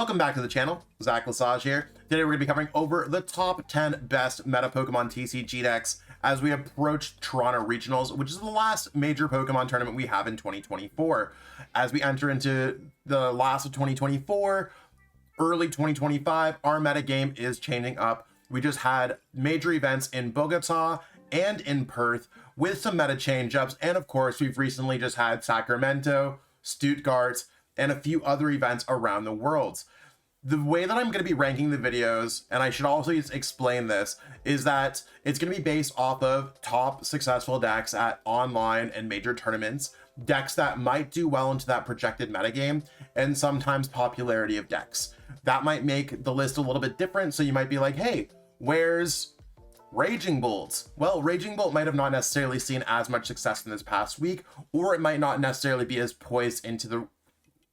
Welcome back to the channel. Zach Lesage here. Today we're going to be covering over the top 10 best meta Pokemon TCG decks as we approach Toronto Regionals, which is the last major Pokemon tournament we have in 2024. As we enter into the last of 2024, early 2025, our metagame is changing up. We just had major events in Bogota and in Perth with some meta change-ups, and of course we've recently just had Sacramento, Stuttgart, and a few other events around the world. The way that I'm going to be ranking the videos, and I should also explain this, is that it's going to be based off of top successful decks at online and major tournaments, decks that might do well into that projected metagame, and sometimes popularity of decks. That might make the list a little bit different, so you might be like, hey, where's Raging Bolt? Well, Raging Bolt might have not necessarily seen as much success in this past week, or it might not necessarily be as poised into the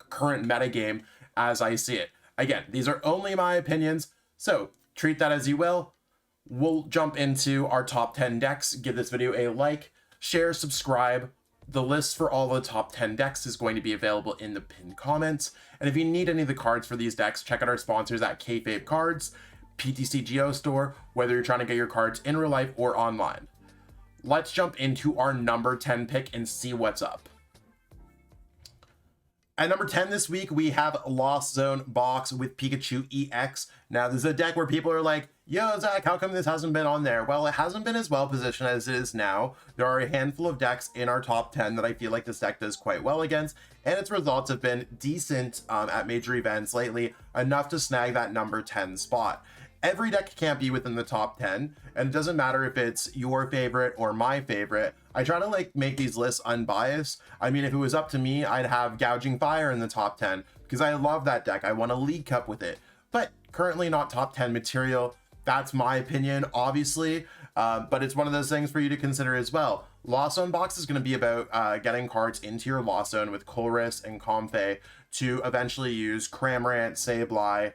current metagame as I see it. Again, these are only my opinions, so treat that as you will. We'll jump into our top 10 decks. Give this video a like, share, subscribe. The list for all the top 10 decks is going to be available in the pinned comments. And if you need any of the cards for these decks, check out our sponsors at Kayfabe Cards, PTC Geo Store, whether you're trying to get your cards in real life or online. Let's jump into our number 10 pick and see what's up. At number 10 this week, we have Lost Zone Box with Pikachu EX. Now, this is a deck where people are like, yo, Zach, how come this hasn't been on there? Well, it hasn't been as well positioned as it is now. There are a handful of decks in our top 10 that I feel like this deck does quite well against, and its results have been decent at major events lately, enough to snag that number 10 spot. Every deck can't be within the top 10, and it doesn't matter if it's your favorite or my favorite. I try to make these lists unbiased. I mean, if it was up to me, I'd have Gouging Fire in the top 10 because I love that deck. I won a League Cup with it, but currently not top 10 material. That's my opinion, obviously, but it's one of those things for you to consider as well. Lost Zone Box is going to be about getting cards into your Lost Zone with Colress and Comfey to eventually use Cramorant, Sableye,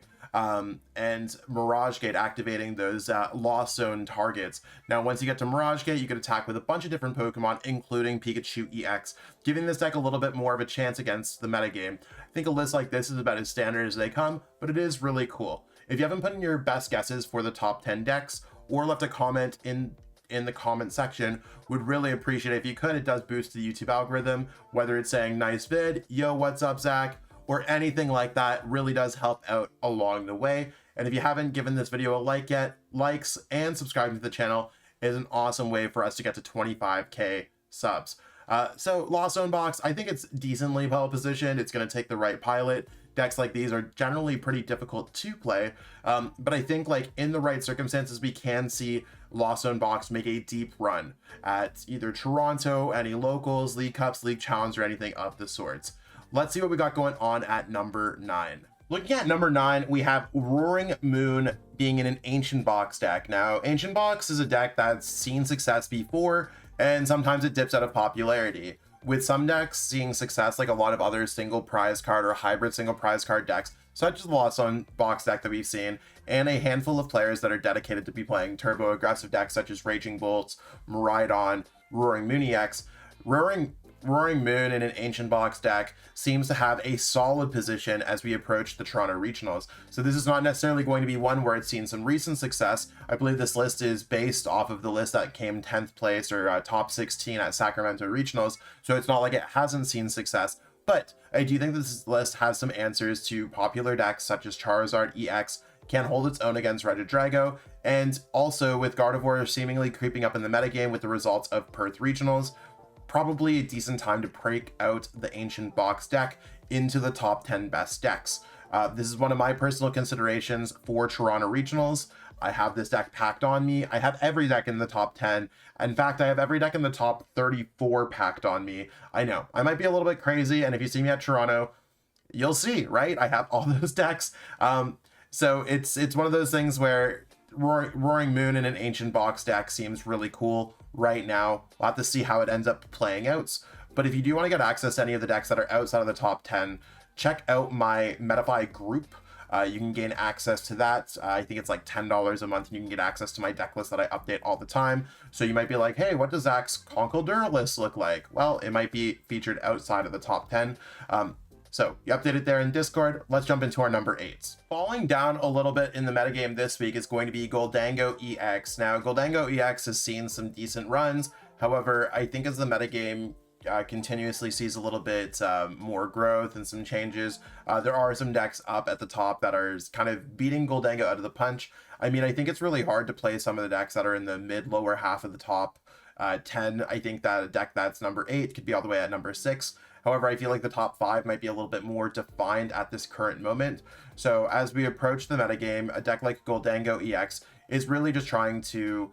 and Mirage Gate, activating those Lost Zone targets. Now, once you get to Mirage Gate, you can attack with a bunch of different Pokemon, including Pikachu EX, giving this deck a little bit more of a chance against the metagame. I think a list like this is about as standard as they come, but it is really cool. If you haven't put in your best guesses for the top 10 decks, or left a comment in the comment section, would really appreciate it if you could. It does boost the YouTube algorithm, whether it's saying nice vid, yo, what's up, Zach, or anything like that. Really does help out along the way. And if you haven't given this video a like yet, likes and subscribing to the channel is an awesome way for us to get to 25k subs. So Lost Zone Box, I think it's decently well positioned. It's going to take the right pilot. Decks like these are generally pretty difficult to play, but I think in the right circumstances, we can see Lost Zone Box make a deep run at either Toronto, any locals, League Cups, League Challenge, or anything of the sorts. Let's see what we got going on at number 9. Looking at number 9, we have Roaring Moon being in an Ancient Box deck. Now, Ancient Box is a deck that's seen success before, and sometimes it dips out of popularity. With some decks seeing success, like a lot of other single prize card or hybrid single prize card decks, such as the Lost Zone Box deck that we've seen, and a handful of players that are dedicated to be playing turbo aggressive decks such as Raging Bolt, Miraidon, Roaring Moon EX. Roaring Moon in an Ancient Box deck seems to have a solid position as we approach the Toronto Regionals. So this is not necessarily going to be one where it's seen some recent success. I believe this list is based off of the list that came 10th place or top 16 at Sacramento Regionals. So it's not like it hasn't seen success, but I do think this list has some answers to popular decks such as Charizard EX, can hold its own against Regidrago, and also with Gardevoir seemingly creeping up in the metagame with the results of Perth Regionals. Probably a decent time to break out the Ancient Box deck into the top 10 best decks. This is one of my personal considerations for Toronto Regionals. I have this deck packed on me. I have every deck in the top 10. In fact, I have every deck in the top 34 packed on me. I know, I might be a little bit crazy, and if you see me at Toronto, you'll see, right? I have all those decks. So it's one of those things where Roaring Moon in an Ancient Box deck seems really cool right now. We'll have to see how it ends up playing out. But if you do want to get access to any of the decks that are outside of the top 10, check out my Metafy group. You can gain access to that. I think it's like $10 a month, and you can get access to my deck list that I update all the time. So you might be like, hey, what does Zach's Conkeldurr list look like? Well, it might be featured outside of the top 10. So you update it there in Discord. Let's jump into our number 8s. Falling down a little bit in the metagame this week is going to be Gholdengo EX. Now, Gholdengo EX has seen some decent runs. However, I think as the metagame continuously sees a little bit more growth and some changes, there are some decks up at the top that are kind of beating Gholdengo out of the punch. I mean, I think it's really hard to play some of the decks that are in the mid-lower half of the top 10. I think that a deck that's number 8 could be all the way at number 6. However, I feel like the top 5 might be a little bit more defined at this current moment. So as we approach the metagame, a deck like Gholdengo EX is really just trying to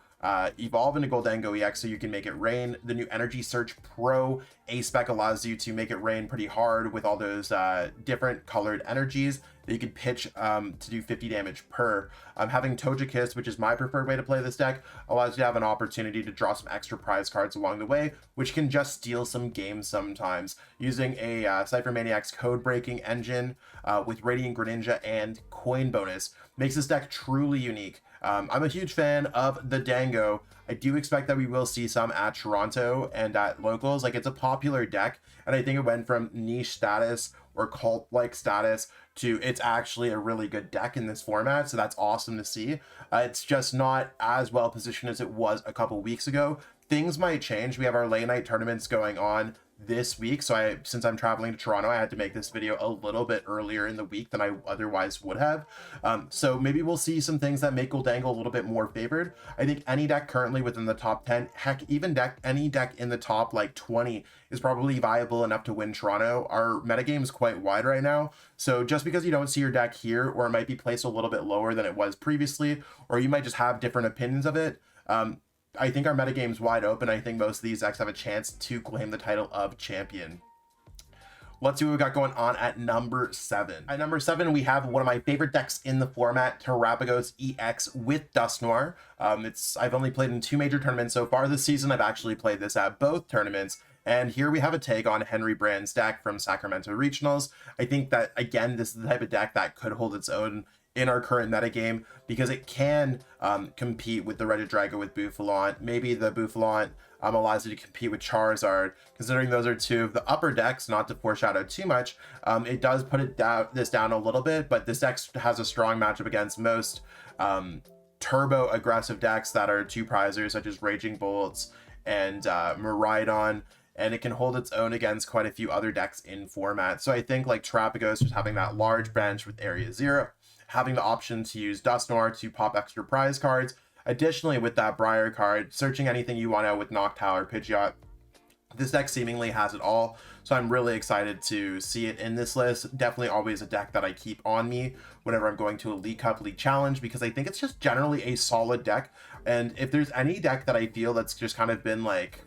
evolve into Gholdengo EX so you can make it rain. The new Energy Search Pro A-Spec allows you to make it rain pretty hard with all those different colored energies that you can pitch to do 50 damage per. Having Togekiss, which is my preferred way to play this deck, allows you to have an opportunity to draw some extra prize cards along the way, which can just steal some games sometimes. Using a Cypher Maniac's code-breaking engine with Radiant Greninja and coin bonus makes this deck truly unique. I'm a huge fan of the Dango. I do expect that we will see some at Toronto and at locals. Like, it's a popular deck, and I think it went from niche status or cult-like status to it's actually a really good deck in this format, so that's awesome to see. It's just not as well positioned as it was a couple weeks ago. Things might change. We have our late night tournaments going on this week, so since I'm traveling to Toronto, I had to make this video a little bit earlier in the week than I otherwise would have. So maybe we'll see some things that make Gholdengo a little bit more favored. I think any deck currently within the top 10, heck, even any deck in the top like 20 is probably viable enough to win Toronto. Our metagame is quite wide right now, so just because you don't see your deck here, or it might be placed a little bit lower than it was previously, or you might just have different opinions of it, I think our metagame's wide open. I think most of these decks have a chance to claim the title of champion. Let's see what we got going on at number 7. At number 7, we have one of my favorite decks in the format, Terapagos EX with Dusknoir. I've only played in 2 major tournaments so far this season. I've actually played this at both tournaments. And here we have a take on Henry Brand's deck from Sacramento Regionals. I think that, again, this is the type of deck that could hold its own in our current metagame because it can compete with the Regidrago with Bouffalant. Maybe the Bouffalant allows you to compete with Charizard. Considering those are 2 of the upper decks, not to foreshadow too much, it does put this down a little bit, but this deck has a strong matchup against most turbo aggressive decks that are 2-prizers, such as Raging Bolts and Miraidon, and it can hold its own against quite a few other decks in format. So I think like Terapagos, just having that large bench with Area 0, having the option to use Dusknoir to pop extra prize cards. Additionally, with that Briar card, searching anything you want out with Noctowl or Pidgeot, this deck seemingly has it all. So I'm really excited to see it in this list. Definitely always a deck that I keep on me whenever I'm going to a League Cup, League Challenge, because I think it's just generally a solid deck. And if there's any deck that I feel that's just kind of been like,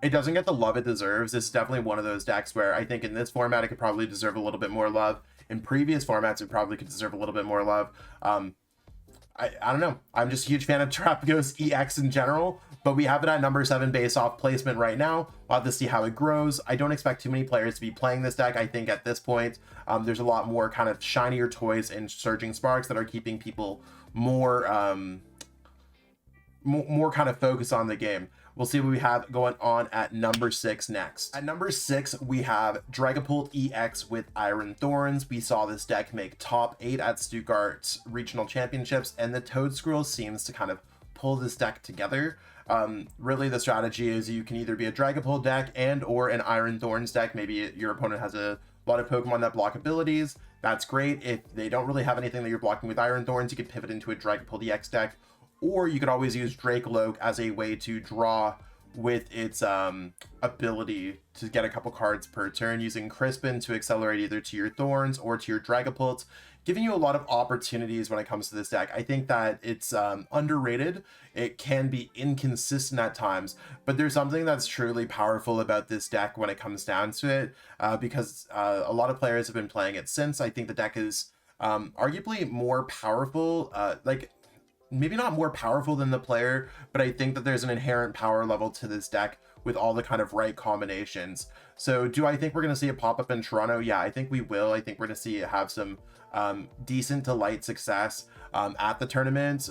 it doesn't get the love it deserves, this is definitely one of those decks where I think in this format it could probably deserve a little bit more love. In previous formats, it probably could deserve a little bit more love. I don't know. I'm just a huge fan of Terapagos EX in general, but we have it at number 7 based off placement right now. We'll have to see how it grows. I don't expect too many players to be playing this deck. I think at this point, there's a lot more kind of shinier toys and Surging Sparks that are keeping people more kind of focused on the game. We'll see what we have going on at number 6 next. At number 6, we have Dragapult EX with Iron Thorns. We saw this deck make top 8 at Stuttgart Regional Championships, and the Toedscruel seems to kind of pull this deck together. Really, the strategy is you can either be a Dragapult deck and or an Iron Thorns deck. Maybe your opponent has a lot of Pokemon that block abilities. That's great. If they don't really have anything that you're blocking with Iron Thorns, you could pivot into a Dragapult EX deck. Or you could always use Dracoloak as a way to draw with its ability to get a couple cards per turn, using Crispin to accelerate either to your Thorns or to your Dragapults, giving you a lot of opportunities when it comes to this deck. I think that it's underrated. It can be inconsistent at times, but there's something that's truly powerful about this deck when it comes down to it, because a lot of players have been playing it since. I think the deck is arguably more powerful, maybe not more powerful than the player, but I think that there's an inherent power level to this deck with all the kind of right combinations. So do I think we're going to see it pop up in Toronto? Yeah, I think we will. I think we're going to see it have some decent to light success at the tournament.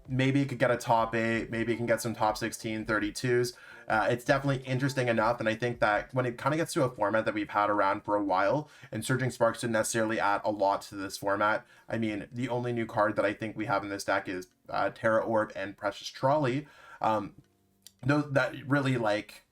Maybe it could get a top 8, maybe it can get some top 16 32s. It's definitely interesting enough, and I think that when it kind of gets to a format that we've had around for a while, and Surging Sparks didn't necessarily add a lot to this format. I mean, the only new card that I think we have in this deck is Terra Orb and Precious Trolley. No, that really, like,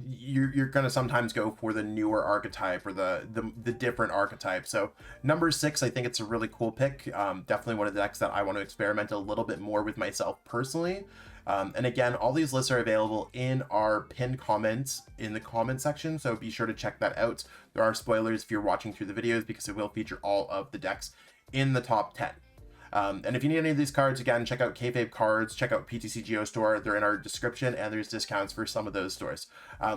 you're gonna sometimes go for the newer archetype or the different archetype. So number 6, I think it's a really cool pick. Definitely one of the decks that I want to experiment a little bit more with myself personally. And again, all these lists are available in our pinned comments in the comment section, so be sure to check that out. There are spoilers if you're watching through the videos, because it will feature all of the decks in the top 10. And if you need any of these cards, again, check out Kayfabe Cards, check out PTC Geo Store. They're in our description, and there's discounts for some of those stores.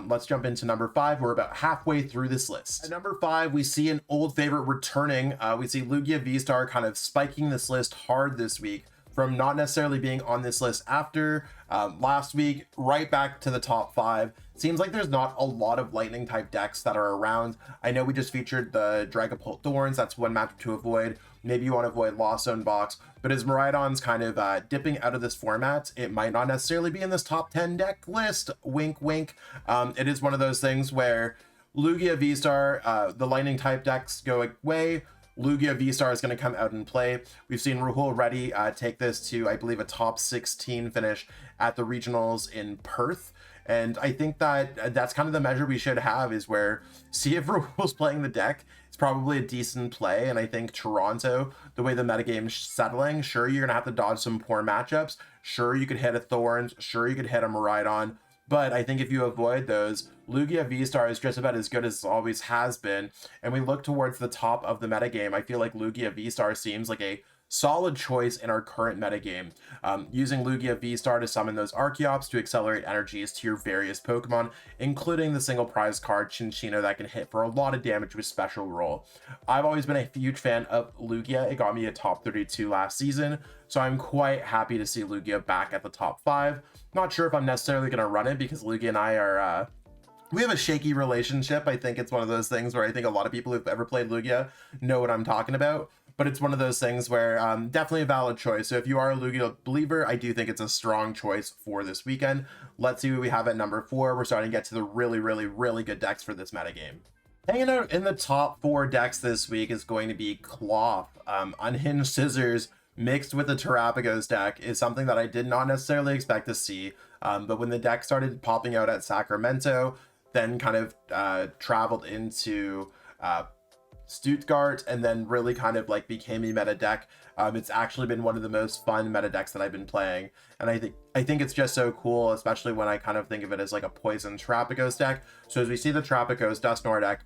Let's jump into number 5. We're about halfway through this list. At number 5, we see an old favorite returning. We see Lugia VSTAR kind of spiking this list hard this week, from not necessarily being on this list after last week, right back to the top 5. Seems like there's not a lot of lightning type decks that are around. I know we just featured the Dragapult Thorns. That's one matchup to avoid. Maybe you want to avoid Lost Zone Box, but as Miraidon's kind of dipping out of this format, it might not necessarily be in this top 10 deck list. Wink, wink. It is one of those things where Lugia VSTAR, the lightning type decks go away. Lugia VSTAR is going to come out and play. We've seen Rahul Reddy take this to, I believe, a top 16 finish at the regionals in Perth. And I think that that's kind of the measure we should have, is where, see if Rahul's playing the deck. It's probably a decent play. And I think Toronto, the way the metagame's settling, sure, you're going to have to dodge some poor matchups. Sure, you could hit a Thorns. Sure, you could hit a Miraidon. But I think if you avoid those, Lugia VSTAR is just about as good as it always has been. And we look towards the top of the metagame. I feel like Lugia VSTAR seems like a solid choice in our current metagame. Using Lugia VSTAR to summon those Archeops to accelerate energies to your various Pokemon, including the single prize card Chinchino that can hit for a lot of damage with special roll. I've always been a huge fan of Lugia. It got me a top 32 last season, so I'm quite happy to see Lugia back at the top 5. Not sure if I'm necessarily going to run it, because Lugia and I are we have a shaky relationship. I think it's one of those things where I think a lot of people who've ever played Lugia know what I'm talking about. But it's one of those things where definitely a valid choice. So if you are a Lugia believer, I do think it's a strong choice for this weekend. Let's see what we have at number 4. We're starting to get to the really, really, really good decks for this metagame. Hanging out in the top 4 decks this week is going to be Klawf. Unhinged Scissors mixed with the Terapagos deck is something that I did not necessarily expect to see. But when the deck started popping out at Sacramento, then kind of traveled into Stuttgart, and then really kind of like became a meta deck. It's actually been one of the most fun meta decks that I've been playing, and I think it's just so cool, especially when I kind of think of it as like a poison Terapagos deck. So as we see the Terapagos Dusknoir deck,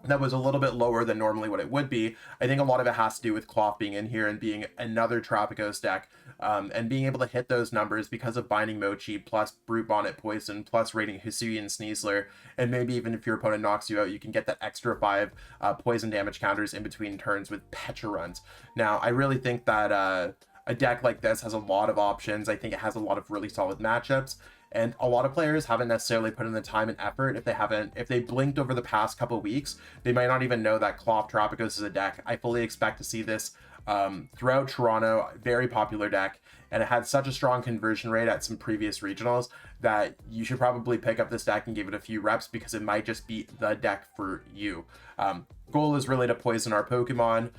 that was a little bit lower than normally what it would be. I think a lot of it has to do with Klawf being in here and being another Terapagos deck, and being able to hit those numbers because of Binding Mochi, plus Brute Bonnet Poison, plus rating Hisuian Sneasler, and maybe even if your opponent knocks you out, you can get that extra 5 poison damage counters in between turns with Pecharunt. Now, I really think that a deck like this has a lot of options. I think it has a lot of really solid matchups. And a lot of players haven't necessarily put in the time and effort. If they blinked over the past couple weeks, they might not even know that Klawf Terapagos is a deck. I fully expect to see this throughout Toronto. Very popular deck, and it had such a strong conversion rate at some previous regionals that you should probably pick up this deck and give it a few reps, because it might just be the deck for you. Goal is really to poison our Pokemon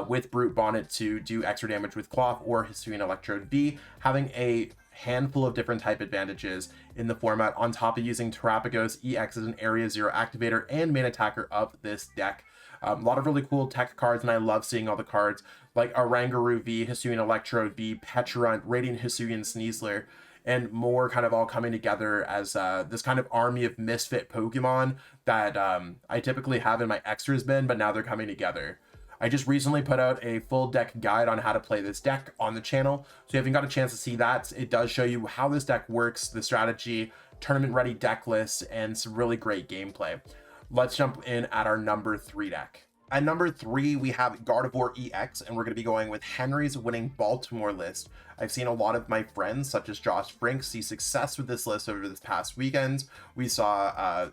with Brute Bonnet to do extra damage with Klawf or Hisuian Electrode V, having a handful of different type advantages in the format, on top of using Terapagos EX as an Area 0 activator and main attacker of this deck. A lot of really cool tech cards, and I love seeing all the cards like Oranguru V, Hisuian Electrode V, Pecharunt, Radiant Hisuian Sneasler, and more kind of all coming together as this kind of army of misfit Pokemon that I typically have in my extras bin, but now they're coming together. I just recently put out a full deck guide on how to play this deck on the channel, so if you haven't got a chance to see that, it does show you how this deck works, the strategy, tournament ready deck list, and some really great gameplay. Let's jump in at our number 3 deck. At number 3, we have Gardevoir EX, and we're going to be going with Henry's winning Baltimore list. I've seen a lot of my friends, such as Josh Frink, see success with this list over this past weekend. We saw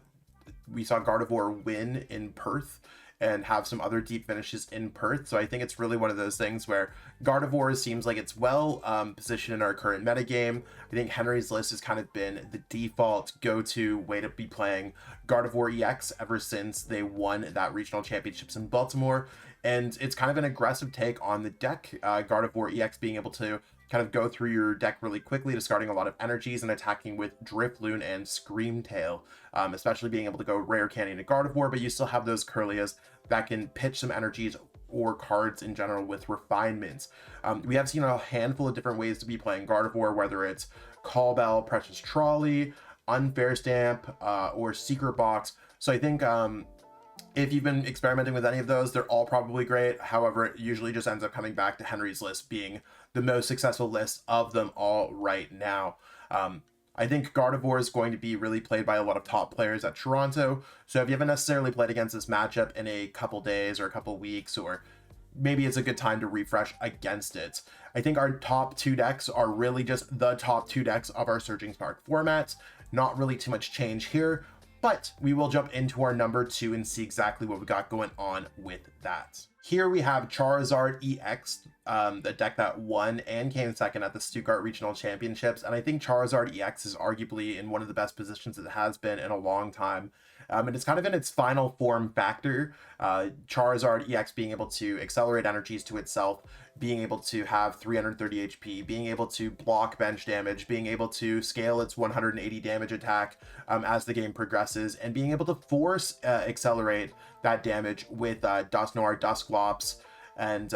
Gardevoir win in Perth, and have some other deep finishes in Perth. So I think it's really one of those things where Gardevoir seems like it's well positioned in our current metagame. I think Henry's list has kind of been the default go-to way to be playing Gardevoir EX ever since they won that regional championships in Baltimore. And it's kind of an aggressive take on the deck. Gardevoir EX being able to kind of go through your deck really quickly, discarding a lot of energies and attacking with Drifloon and Screamtail, especially being able to go Rare Candy to Gardevoir, but you still have those Curlias that can pitch some energies or cards in general with refinements. We have seen a handful of different ways to be playing Gardevoir, whether it's Call Bell, Precious Trolley, Unfair Stamp, or Secret Box. So I think if you've been experimenting with any of those, they're all probably great. However, it usually just ends up coming back to Henry's list being the most successful list of them all right now. I think Gardevoir is going to be really played by a lot of top players at Toronto. So if you haven't necessarily played against this matchup in a couple days or a couple weeks, or maybe it's a good time to refresh against it. I think our top two decks are really just the top two decks of our Surging Spark formats. Not really too much change here, but we will jump into our number two and see exactly what we got going on with that. Here we have Charizard EX, the deck that won and came second at the Stuttgart Regional Championships. And I think Charizard EX is arguably in one of the best positions it has been in a long time. And it's kind of in its final form factor. Charizard EX being able to accelerate energies to itself, being able to have 330 HP, being able to block bench damage, being able to scale its 180 damage attack as the game progresses, and being able to force accelerate that damage with Dusknoir, Dusclops, and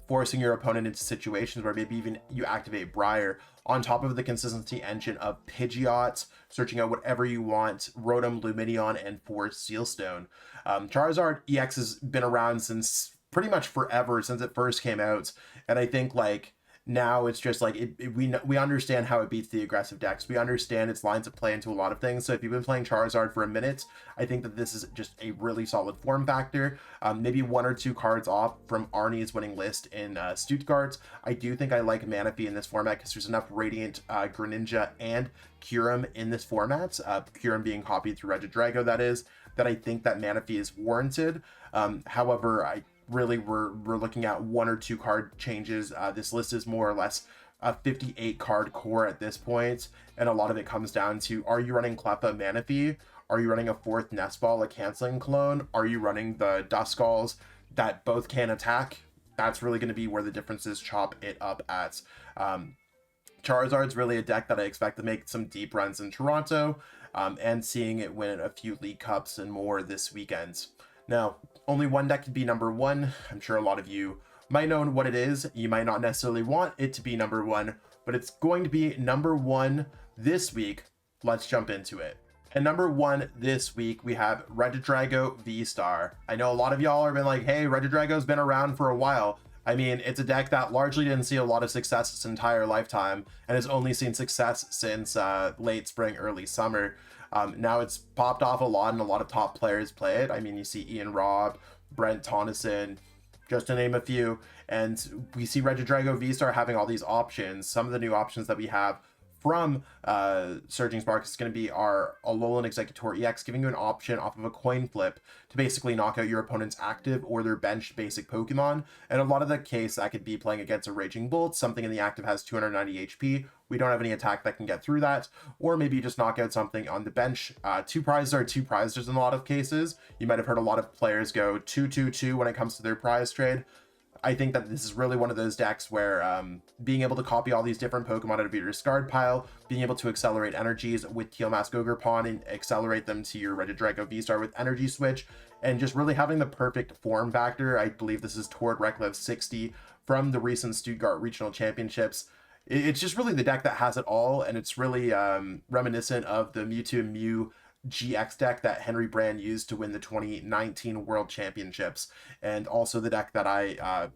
forcing your opponent into situations where maybe even you activate Briar, on top of the consistency engine of Pidgeot, searching out whatever you want, Rotom, Lumineon, and Force Sealstone. Charizard EX has been around since pretty much forever, since it first came out, and I think like now it's just like we understand how it beats the aggressive decks. We understand its lines of play into a lot of things. So if you've been playing Charizard for a minute, I think that this is just a really solid form factor. Maybe one or two cards off from Arnie's winning list in Stuttgart. I do think I like Manaphy in this format because there's enough Radiant, Greninja, and Kyurem in this format. Kyurem being copied through Regidrago, that I think that Manaphy is warranted. However, we're looking at one or two card changes. This list is more or less a 58 card core at this point, and a lot of it comes down to, are you running Cleffa Manaphy? Are you running a fourth Nest Ball, a canceling clone? Are you running the Duskulls that both can attack? That's really going to be where the differences chop it up at. Charizard's really a deck that I expect to make some deep runs in Toronto, and seeing it win a few League Cups and more this weekend. Now, only one deck could be number one. I'm sure a lot of you might know what it is. You might not necessarily want it to be number one, but it's going to be number one this week. Let's jump into it. And number one this week, we have Regidrago VSTAR. I know a lot of y'all have been like, hey, Regidrago's been around for a while. I mean, it's a deck that largely didn't see a lot of success its entire lifetime, and has only seen success since late spring, early summer. Now it's popped off a lot, and a lot of top players play it. I mean, you see Ian Robb, Brent Tonneson, just to name a few. And we see Regidrago VSTAR having all these options. Some of the new options that we have from Surging Spark is going to be our Alolan Executor EX, giving you an option off of a coin flip to basically knock out your opponent's active or their benched basic Pokemon. And a lot of the case, that could be playing against a Raging Bolt, something in the active has 290 HP. We don't have any attack that can get through that. Or maybe just knock out something on the bench. Two prizes are two prizes in a lot of cases. You might have heard a lot of players go 2-2-2 when it comes to their prize trade. I think that this is really one of those decks where being able to copy all these different Pokemon out of your discard pile, being able to accelerate energies with Teal Mask Ogerpon and accelerate them to your Regidrago VSTAR with Energy Switch, and just really having the perfect form factor. I believe this is toward Reclev 60 from the recent Stuttgart Regional Championships. It's just really the deck that has it all, and it's really reminiscent of the Mewtwo and Mew GX deck that Henry Brand used to win the 2019 World Championships, and also the deck that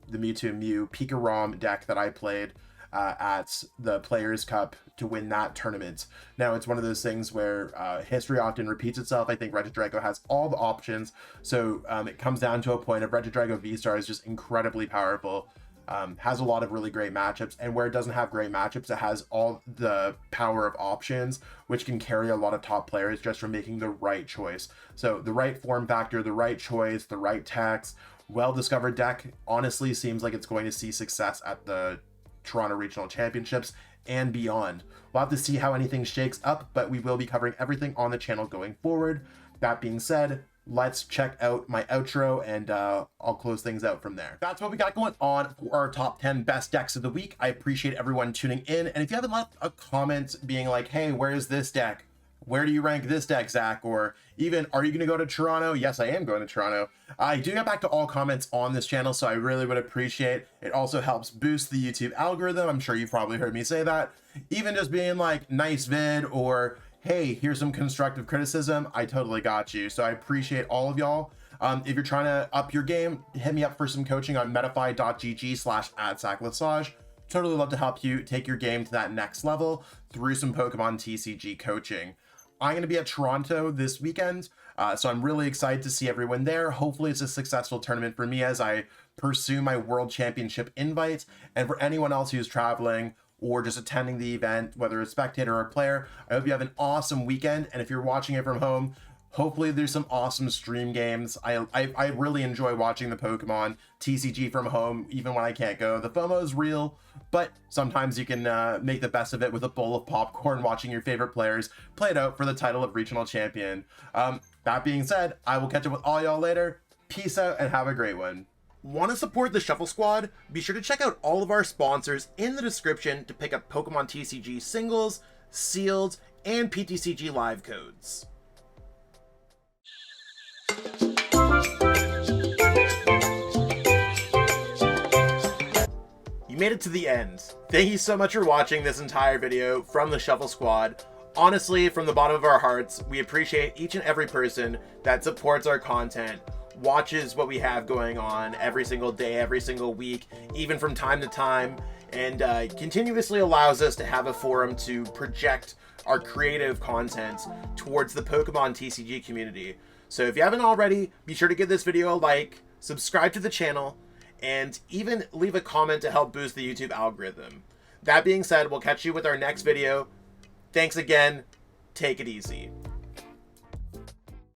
the Mewtwo and Mew Pika ROM deck that I played at the Players Cup to win that tournament. Now, it's one of those things where history often repeats itself. I think Regidrago has all the options, so it comes down to a point of Regidrago VSTAR is just incredibly powerful. has a lot of really great matchups, and where it doesn't have great matchups, it has all the power of options, which can carry a lot of top players just from making the right choice. So the right form factor, the right choice, the right text, well-discovered deck honestly seems like it's going to see success at the Toronto Regional Championships and beyond. We'll have to see how anything shakes up, but we will be covering everything on the channel going forward. That being said, let's check out my outro, and I'll close things out from there. That's what we got going on for our top 10 best decks of the week. I appreciate everyone tuning in, and if you haven't left a comment being like, hey, where's this deck? Where do you rank this deck, Zach? Or even, are you going to go to Toronto? Yes, I am going to Toronto. I do get back to all comments on this channel, so I really would appreciate. It also helps boost the YouTube algorithm. I'm sure you've probably heard me say that. Even just being like, nice vid, or hey, here's some constructive criticism, I totally got you. So I appreciate all of y'all. If you're trying to up your game, hit me up for some coaching on metafy.gg/@sacklessage. Totally love to help you take your game to that next level through some Pokemon TCG coaching. I'm going to be at Toronto this weekend, so I'm really excited to see everyone there. Hopefully it's a successful tournament for me as I pursue my World Championship invite. And for anyone else who's traveling or just attending the event, whether a spectator or a player, I hope you have an awesome weekend. And if you're watching it from home, hopefully there's some awesome stream games. I really enjoy watching the Pokemon TCG from home, even when I can't go. The FOMO is real, but sometimes you can make the best of it with a bowl of popcorn, watching your favorite players play it out for the title of regional champion. That being said, I will catch up with all y'all later. Peace out and have a great one. Want to support the Shuffle Squad? Be sure to check out all of our sponsors in the description to pick up Pokemon TCG singles, sealed, and PTCG live codes. You made it to the end. Thank you so much for watching this entire video from the Shuffle Squad. Honestly, from the bottom of our hearts, we appreciate each and every person that supports our content, watches what we have going on every single day, every single week, even from time to time, and continuously allows us to have a forum to project our creative content towards the Pokemon TCG community. So if you haven't already, be sure to give this video a like, subscribe to the channel, and even leave a comment to help boost the YouTube algorithm. That being said, we'll catch you with our next video. Thanks again. Take it easy.